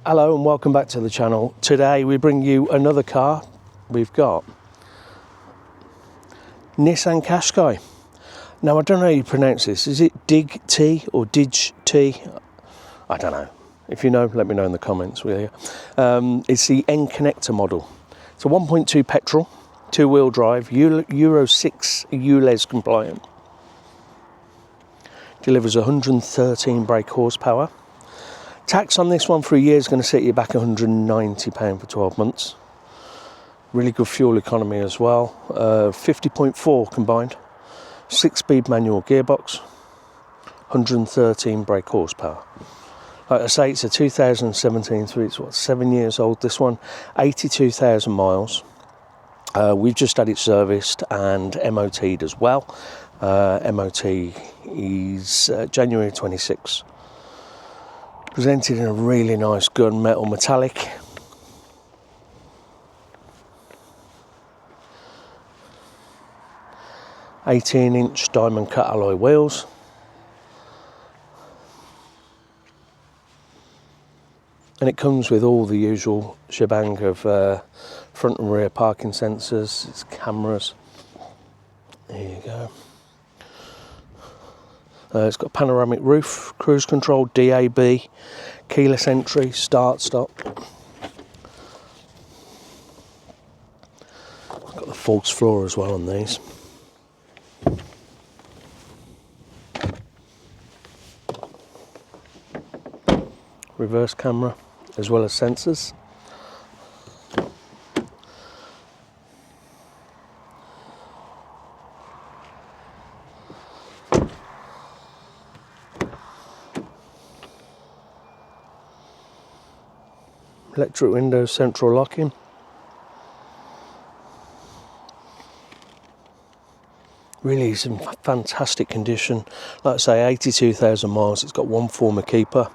Hello and welcome back to the channel. Today we bring you another car. We've got Nissan Qashqai. Now I don't know how you pronounce this. Is it Dig T or Dig T? I don't know. If you know, let me know in the comments, will you? It's the N connector model. It's a 1.2 petrol, two-wheel drive, Euro 6 ULEZ compliant. Delivers 113 brake horsepower. Tax on this one for a year is going to set you back £190 for 12 months. Really good fuel economy as well. 50.4 combined. 6-speed manual gearbox. 113 brake horsepower. Like I say, it's a 2017, so it's 7 years old, this one. 82,000 miles. We've just had it serviced and MOT'd as well. MOT is January 26. Presented in a really nice gunmetal metallic. "18-inch diamond cut alloy wheels. And it comes with all the usual shebang of front and rear parking sensors, its cameras. There you go. It's got panoramic roof, cruise control, DAB, keyless entry, start, stop. Got the false floor as well on these. Reverse camera as well as sensors. Electric windows, central locking. Really is in fantastic condition. Like I say, 82,000 miles. It's got one former keeper.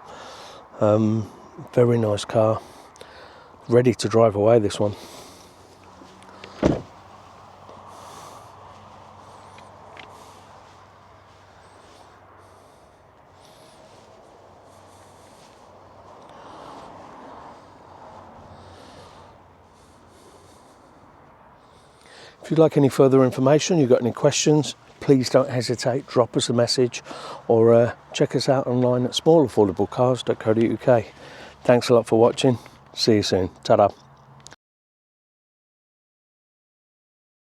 Very nice car. Ready to drive away, this one. If you'd like any further information, you've got any questions, please don't hesitate, drop us a message or check us out online at smallaffordablecars.co.uk. Thanks a lot for watching. See you soon. Ta-da.